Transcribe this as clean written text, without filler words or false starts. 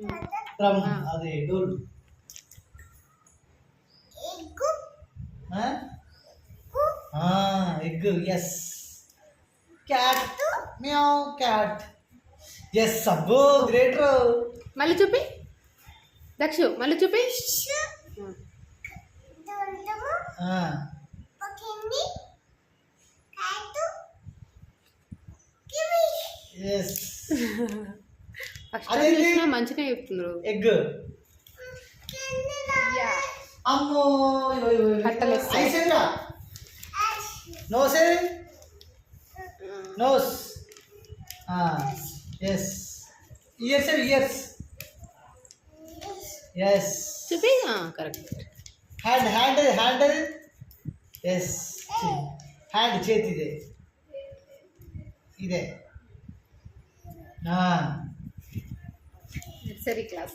from అది doll egg yes cat meow cat yes అబ్బో great రో మళ్ళీ చూపి దక్షు మళ్ళీ చూపి ఎస్ అదే మంచిగా చెప్తున్నారు ఎగ్ అమ్మో ఐసెంగా నోసే nose yes ears ears yes చూపి correct hand hand hand yes hand చేతి ఇదే ఇదే నర్సరీ క్లాస్